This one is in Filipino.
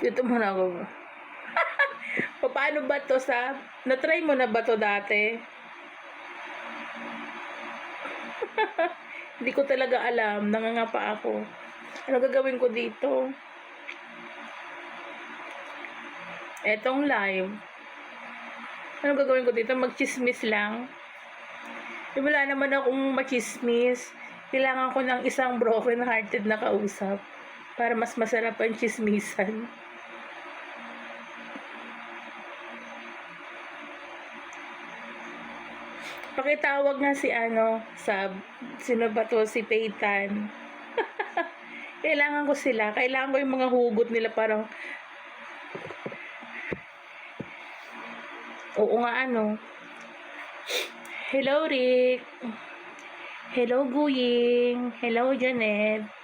Dito muna ako. Paano ba to, Sab? Na-try mo na ba to dati? Hindi ko talaga alam. Nangangapa ako. Ano gagawin ko dito? Etong live. Ano gagawin ko dito? Magchismis lang? Wala naman akong machismis. Kailangan ko ng isang broken-hearted na kausap para mas masarap ang chismisan. Pakitawag nga si sino ba to? Si Peyton. Kailangan ko sila. Kailangan ko yung mga hugot nila parang oo nga Hello Rick. Hello Guying. Hello Janet.